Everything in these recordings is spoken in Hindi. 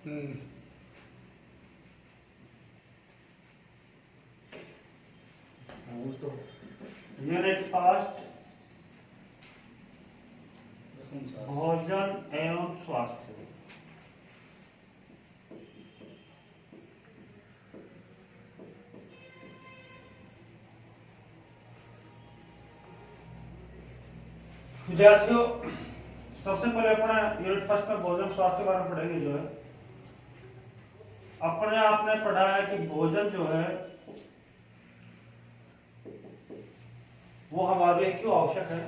यूनिट फर्स्ट, भोजन एवं स्वास्थ्य। विद्यार्थियों, सबसे पहले अपना यूनिट फर्स्ट में भोजन स्वास्थ्य के बारे में पढ़ेंगे। जो है अपने आपने पढ़ा है कि भोजन जो है वो हमारे लिए क्यों आवश्यक है।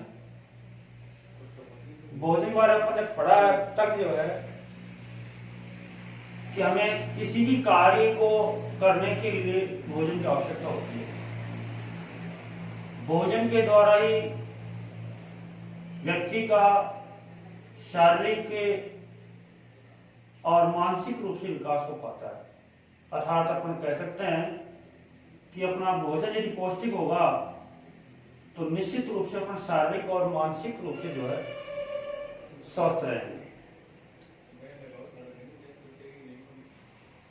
भोजन के बारे में अपने पढ़ा तक जो है कि हमें किसी भी कार्य को करने के लिए भोजन की आवश्यकता होती है। भोजन के द्वारा ही व्यक्ति का शारीरिक और मानसिक रूप से विकास हो पाता है। अर्थात अपन कह सकते हैं कि अपना भोजन यदि पौष्टिक होगा तो निश्चित रूप से अपना शारीरिक और मानसिक रूप से जो है स्वस्थ रहेंगे।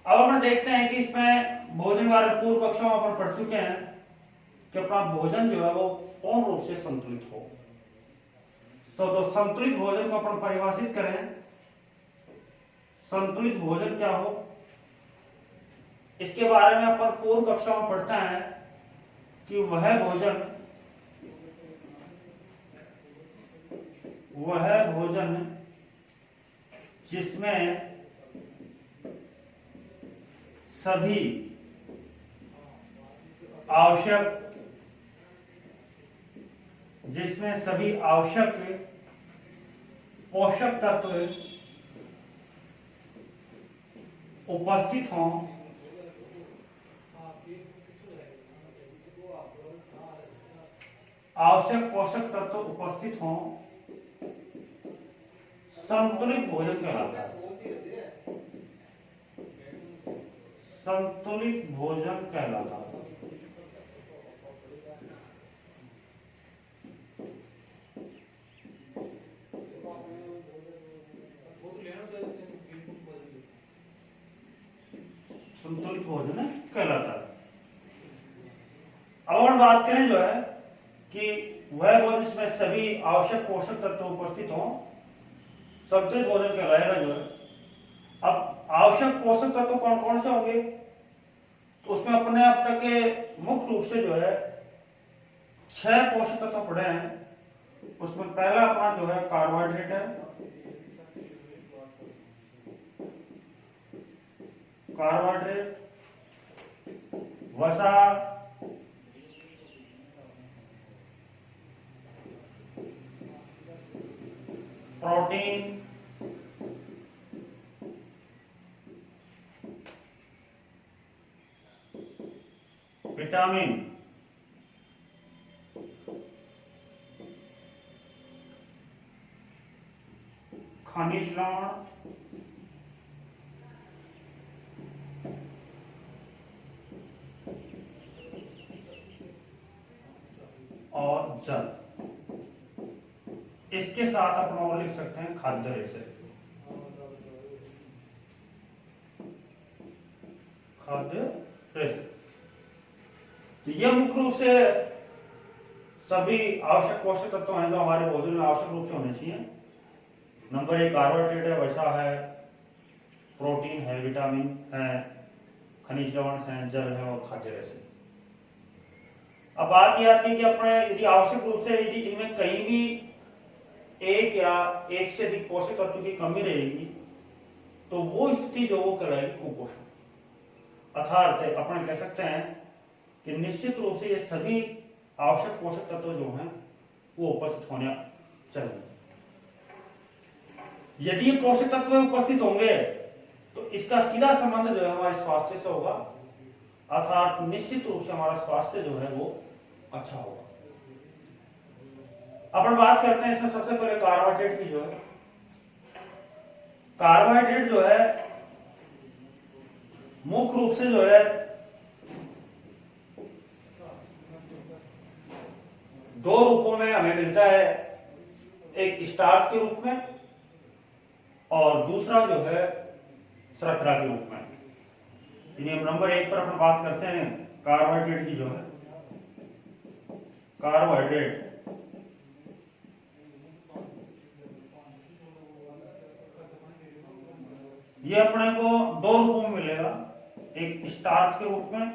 अब अपन देखते हैं कि इसमें भोजन वाले पूर्व कक्षों में अपन पढ़ चुके हैं कि अपना भोजन जो है वो पूर्ण रूप से संतुलित हो। तो संतुलित भोजन को अपन परिभाषित करें। संतुलित भोजन क्या हो, इसके बारे में अपन पूर्व कक्षा में पढ़ते हैं कि वह भोजन जिसमें सभी आवश्यक पोषक तत्व उपस्थित हों, संतुलित भोजन कहलाता है। संतुलित भोजन कहलाता है। संतुलित भोजन कहलाता है। अब हम बात करें जो है कि वह भोजन जिसमें सभी आवश्यक पोषक तत्व उपस्थित हों, संतुलित भोजन कहलाएगा। जो है अब आवश्यक पोषक तत्व कौन कौन से होंगे, तो उसमें अपने अब तक के मुख्य रूप से जो है 6 पोषक तत्व पढ़े हैं। उसमें पहला अपना जो है कार्बोहाइड्रेट है। कार्बोहाइड्रेट, वसा, प्रोटीन, विटामिन, खनिज लवण और जल। इसके साथ अपन और लिख सकते हैं खाद्य रेशे। खाद्य रेशे तो यह मुख्य रूप से सभी आवश्यक पोषक तत्व हैं जो हमारे भोजन में आवश्यक रूप से होने चाहिए। नंबर 1 कार्बोहाइड्रेट है, वसा है, प्रोटीन है, विटामिन है, खनिज लवण है, जल है और खाद्य रेशे। अब बात यह आती है कि अपने यदि आवश्यक रूप से यदि इनमें कहीं भी एक या एक से अधिक पोषक तत्व की कमी रहेगी तो वो स्थिति जो वो कहलाएगी कुपोषण। अर्थात अपन कह सकते हैं कि निश्चित रूप से ये सभी आवश्यक पोषक तत्व जो हैं वो उपस्थित होने चाहिए। यदि ये पोषक तत्व उपस्थित होंगे तो इसका सीधा संबंध जो है हमारे स्वास्थ्य से होगा। अर्थात निश्चित रूप से हमारा स्वास्थ्य जो है वो अच्छा होगा। अपन बात करते हैं इसमें सबसे पहले कार्बोहाइड्रेट की। जो है कार्बोहाइड्रेट जो है मुख्य रूप से जो है दो रूपों में हमें मिलता है, एक स्टार्च के रूप में और दूसरा जो है शर्करा के रूप में। यानी नंबर 1 पर अपन बात करते हैं कार्बोहाइड्रेट की जो है, कार्बोहाइड्रेट ये अपने को दो रूपों में मिलेगा, एक स्टार्च के रूप में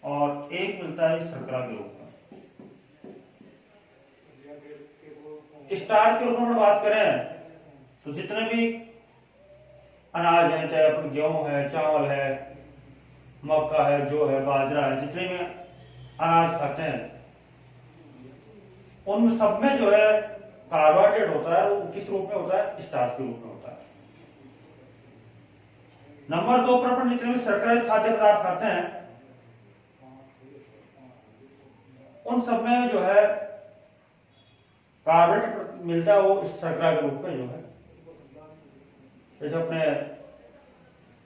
और एक मिलता है शर्करा के रूप में। स्टार्च के रूप में बात करें तो जितने भी अनाज है, चाहे अपन गेहूं है, चावल है, मक्का है, जो है बाजरा है, जितने भी अनाज खाते हैं उन सब में जो है कार्बोहाइड्रेट होता है, वो किस रूप में होता है? स्टार्च के रूप में होता है। नंबर 2 पर अपन जितने भी शर्करा खाद्य पदार्थ खाते हैं उन सब में जो है कार्बोहाइड्रेट मिलता है, वो शर्करा के रूप में जो है। जैसे अपने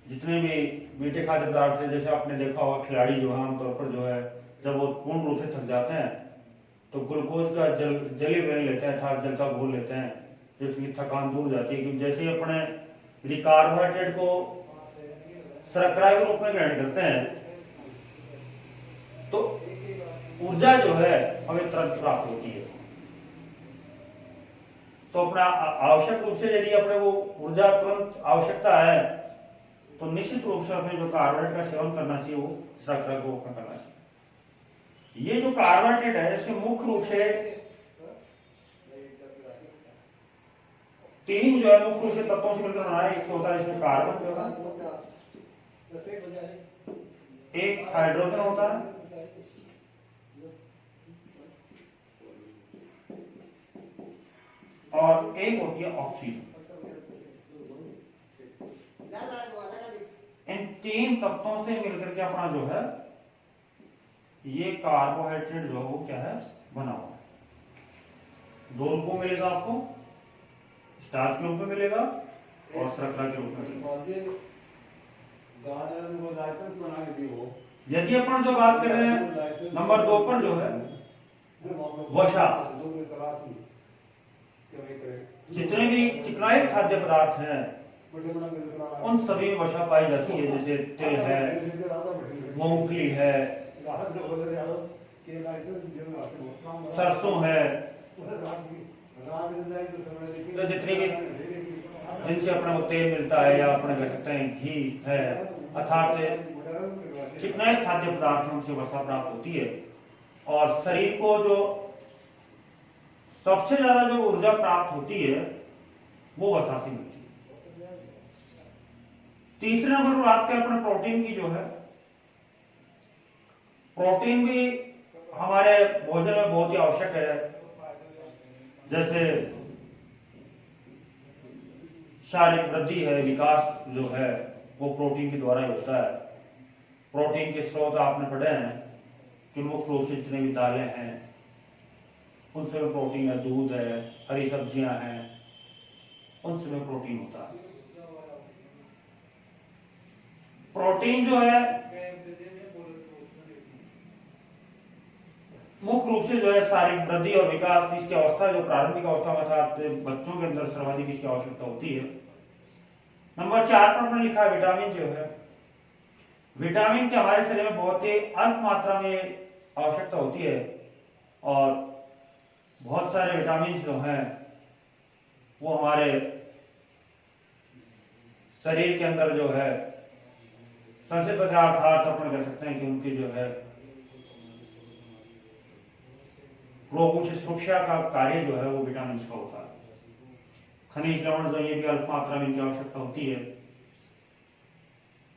जितने भी मीठे खाद्य पदार्थ है, जैसे आपने देखा होगा खिलाड़ी जो है आमतौर पर जो है जब वो पूर्ण रूप से थक जाते हैं तो ग्लूकोज का जली बेन लेते हैं अर्थात जल का घोल लेते हैं, जिसकी थकान दूर जाती है। क्योंकि जैसे ही अपने यदि कार्बोहाइड्रेट को शर्करा के रूप में ग्रहण करते हैं तो ऊर्जा जो है हमें तुरंत प्राप्त होती है। तो अपना आवश्यक रूप से यदि अपने वो ऊर्जा तुरंत आवश्यकता है तो निश्चित रूप से अपने जो कार्बोहाइड्रेट का सेवन करना चाहिए वो शर्करा को करना चाहिए। ये जो कार्बोहाइड्रेट है इसमें मुख्य रूप से 3 जो है मुख्य रूप से तत्वों से मिलकर बना है। एक तो होता है इसमें कार्बन जो है, एक हाइड्रोजन होता है और एक होती है ऑक्सीजन। इन 3 तत्वों से मिलकर के अपना जो है ये कार्बोहाइड्रेट जो है वो क्या है? बना हुआ है। 2 रूपों में मिलेगा आपको, स्टार्च के रूप में मिलेगा और शर्करा के रूप में मिलेगा। यदि अपन जो बात कर रहे हैं नंबर 2 पर जो है वसा, जितने भी चिकनाई खाद्य पदार्थ हैं उन सभी में वसा पाई जाती है। जैसे तिल है, मूंगफली है, सरसों है, तो जितनी भी जिनसे अपने को तेल मिलता है या अपने कह सकते हैं घी है, अर्थात चिकनाई खाद्य पदार्थ उनसे वसा प्राप्त होती है। और शरीर को जो सबसे ज्यादा जो ऊर्जा प्राप्त होती है वो वसा से मिलती है। तीसरे नंबर पर बात करें अपने प्रोटीन की जो है, प्रोटीन भी हमारे भोजन में बहुत ही आवश्यक है। जैसे शारीरिक वृद्धि है, विकास जो है वो प्रोटीन के द्वारा ही होता है। प्रोटीन के स्रोत आपने पढ़े हैं कि मुख्य रूप से जितने भी दालें हैं उनसे में प्रोटीन है, दूध है, हरी सब्जियां हैं, उनसे में प्रोटीन होता है। प्रोटीन जो है मुख्य रूप से जो है शारीरिक वृद्धि और विकास इसकी अवस्था जो प्रारंभिक अवस्था में था बच्चों के अंदर सर्वाधिक इसकी आवश्यकता होती है। नंबर 4 पर हमने लिखा है विटामिन जो है, विटामिन की हमारे शरीर में बहुत ही अल्प मात्रा में आवश्यकता होती है और बहुत सारे विटामिन जो हैं वो हमारे शरीर के अंदर जो है संचित पदार्थ अपन कह सकते हैं कि उनकी जो है रोगों से सुरक्षा का कार्य जो है वो विटामिन का होता है। खनिज लवण जो ये भी अल्प मात्रा में इनकी आवश्यकता होती है।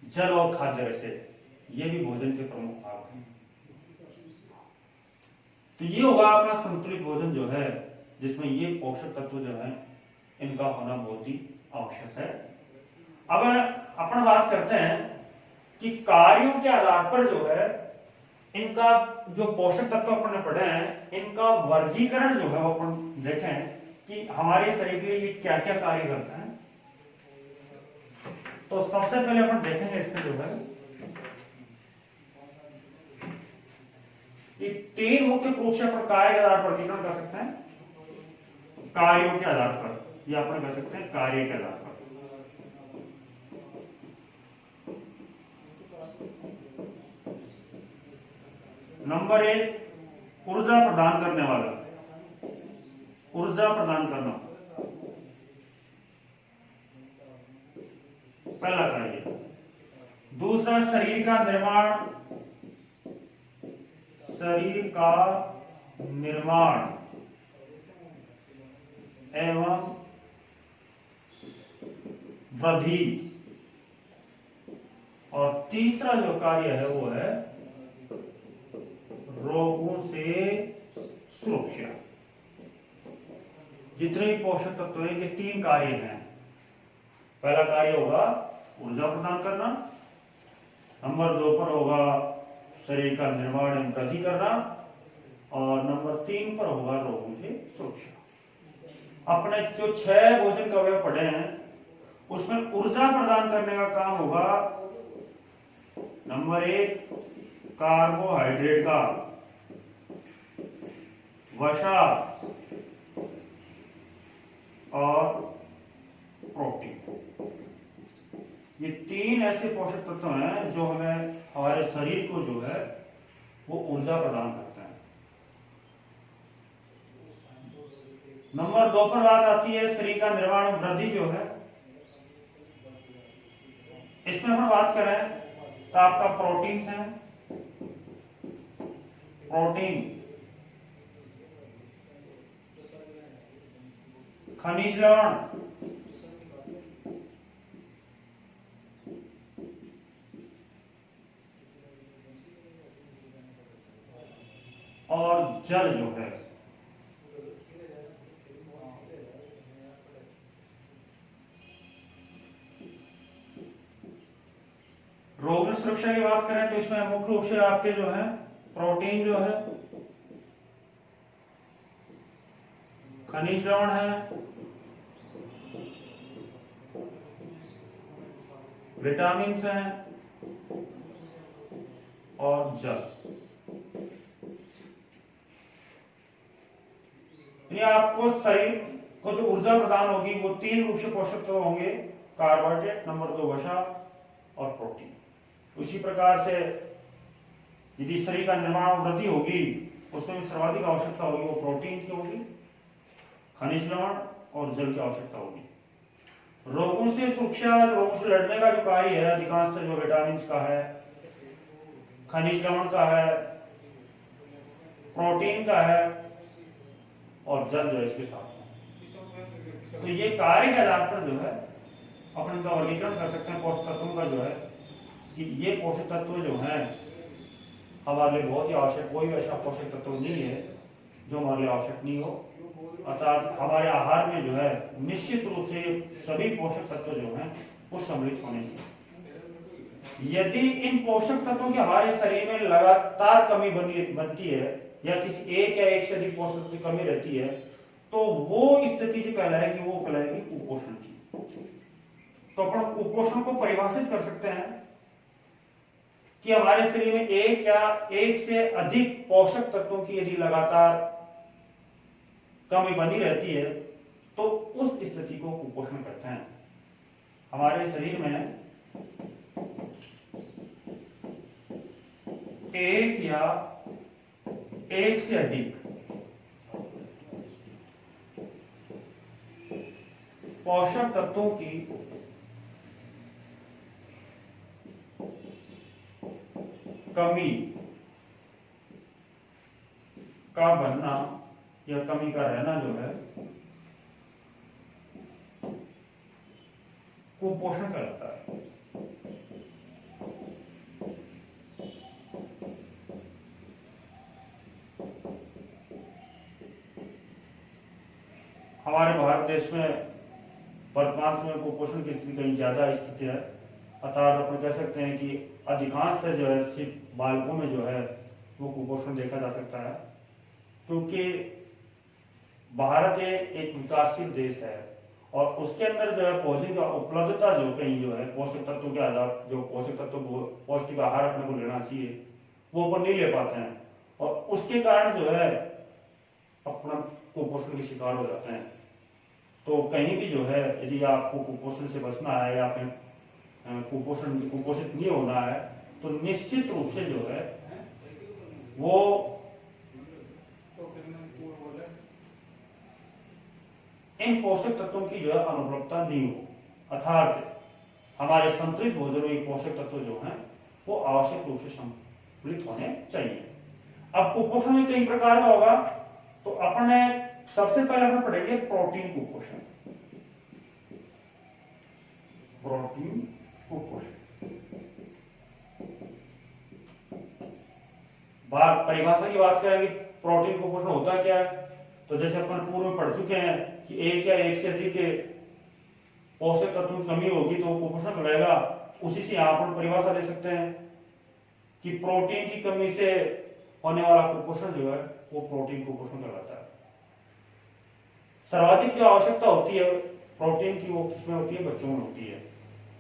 जल और खाद्य रस ये भी भोजन के प्रमुख भाग हैं। तो ये होगा अपना संतुलित भोजन जो है जिसमें ये पोषक तत्व जो है इनका होना बहुत ही आवश्यक है। अब अपन बात करते हैं कि कार्यों के आधार पर जो है इनका जो पोषक तत्व अपन ने पढ़े हैं इनका वर्गीकरण जो है वो अपन देखें कि हमारे शरीर के लिए ये क्या क्या कार्य करते हैं। तो सबसे पहले अपन देखेंगे इसमें जो है ये 3 मुख्य रूप से अपन कार्य के आधार पर वर्गीकरण कर सकते हैं। कार्यों के आधार पर या अपन कह सकते हैं कार्य के आधार पर। नंबर एक, ऊर्जा प्रदान करने वाला, ऊर्जा प्रदान करना, पहला कार्य। दूसरा, शरीर का निर्माण, शरीर का निर्माण एवं वृद्धि। और तीसरा जो कार्य है वो है रोगों से सुरक्षा। जितने भी पोषक तत्व हैं, ये तीन कार्य हैं। पहला कार्य होगा ऊर्जा प्रदान करना, नंबर 2 पर होगा शरीर का निर्माण एवं वृद्धि करना, और नंबर 3 पर होगा रोगों से सुरक्षा। अपने जो 6 भोजन के अवयव पढ़े हैं उसमें ऊर्जा प्रदान करने का काम होगा नंबर 1 कार्बोहाइड्रेट का, वसा और प्रोटीन। ये 3 ऐसे पोषक तत्व हैं जो हमें हमारे शरीर को जो है वो ऊर्जा प्रदान करते हैं। नंबर 2 पर बात आती है शरीर का निर्माण वृद्धि जो है। इसमें हम बात करें तो आपका प्रोटीन्स हैं, प्रोटीन, खनिज लवण, और जल जो है। रोग सुरक्षा की बात करें तो इसमें मुख्य रूप से आपके जो है प्रोटीन जो है, खनिज लवण है, विटामिन हैं और जल। आपको शरीर को जो ऊर्जा प्रदान होगी वो 3 रूप से पोषक तत्व होंगे, कार्बोहाइड्रेट, नंबर 2 वसा और प्रोटीन। उसी प्रकार से यदि शरीर का निर्माण और वृद्धि होगी उसमें भी सर्वाधिक आवश्यकता होगी वो प्रोटीन की होगी, खनिज लवण और जल की आवश्यकता होगी। रोगों से सुरक्षा, रोगों से लड़ने का जो कार्य है अधिकांशतः जो विटामिन का है, खनिज लवण का है, प्रोटीन का है और जल जो है इसके साथ में। तो ये कार्य के आधार पर जो है अपन इनका वर्गीकरण कर सकते हैं पोषक तत्वों का जो है कि ये पोषक तत्व जो हैं हमारे लिए बहुत ही आवश्यक, कोई ऐसा पोषक तत्व नहीं है जो हमारे लिए आवश्यक नहीं हो। अर्थात हमारे आहार में जो है निश्चित रूप से सभी पोषक तत्व जो हैं वो सम्मिलित होने चाहिए। यदि इन पोषक तत्वों की हमारे शरीर में लगातार कमी बनती है या किसी एक या एक से अधिक पोषक तत्व की कमी रहती है तो वो स्थिति जो कहलाएगी वो कहलाएगी कुपोषण की। तो अपन कुपोषण को परिभाषित कर सकते हैं कि हमारे शरीर में एक या एक से अधिक पोषक तत्वों की यदि लगातार कमी बनी रहती है तो उस स्थिति को कुपोषण कहते हैं। हमारे शरीर में एक या एक से अधिक पोषक तत्वों की कमी का बनना या कमी का रहना जो है कुपोषण कहलाता है। हमारे भारत देश में वर्तमान समय कुपोषण की स्थिति कहीं ज्यादा स्थिति है। अर्थात अपन कह सकते हैं कि अधिकांशतः जो है सिर्फ बालकों में जो है वो कुपोषण देखा जा सकता है, क्योंकि भारत एक विकासशील देश है और उसके अंदर जो है भोजन की उपलब्धता जो कहीं जो है पोषक तत्वों के आधार जो पोषक तत्व पौष्टिक आहार अपने को लेना चाहिए वो अपन नहीं ले पाते हैं और उसके कारण जो है अपना कुपोषण के शिकार हो जाते हैं। तो कहीं भी जो है यदि आपको कुपोषण से बचना है या कुपोषित नहीं होना है तो निश्चित रूप से जो है वो इन पोषक तत्वों की जो है अनुपलब्धता नहीं हो, अर्थात हमारे संतुलित भोजन में पोषक तत्व जो हैं वो आवश्यक रूप से संतुलित होने चाहिए। अब कुपोषण में कई प्रकार का होगा, तो अपने सबसे पहले हम पढ़ेंगे प्रोटीन कुपोषण। प्रोटीन कुपोषण बात परिभाषा की बात करेंगे, प्रोटीन कुपोषण होता क्या है। तो जैसे अपन पूर्व में पढ़ चुके हैं कि एक या एक से अधिक पोषक तत्वों की कमी होगी तो कुपोषण कहलाएगा। उसी से यहां पर परिभाषा दे सकते हैं कि प्रोटीन की कमी से होने वाला कुपोषण जो है वो प्रोटीन कुपोषण कहलाता है। सर्वाधिक जो आवश्यकता होती है प्रोटीन की वो किसमें होती है, बच्चों में होती है,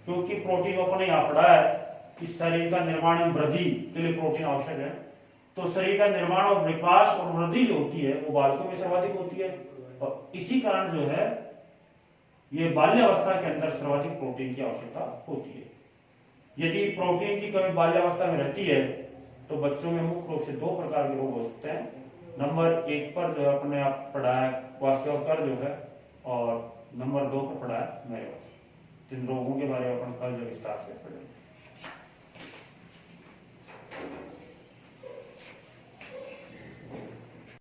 क्योंकि प्रोटीन अपने यहाँ पढ़ा है कि शरीर का निर्माण एवं वृद्धि के लिए प्रोटीन आवश्यक है। तो शरीर का निर्माण और विकास और वृद्धि जो होती है वो बालकों में सर्वाधिक होती है, और इसी कारण जो है ये बाल्यावस्था के अंदर सर्वाधिक प्रोटीन की आवश्यकता होती है। यदि प्रोटीन की कमी बाल्यावस्था में रहती है तो बच्चों में मुख्य रूप से दो प्रकार के रोग हो सकते हैं। नंबर एक पर जो है अपने आप पढ़ा है क्वाशियोकर जो है, और नंबर 2 पर पढ़ा है मेरेबस। इन रोगों के बारे में अपन कल जो विस्तार से पढ़ेंगे।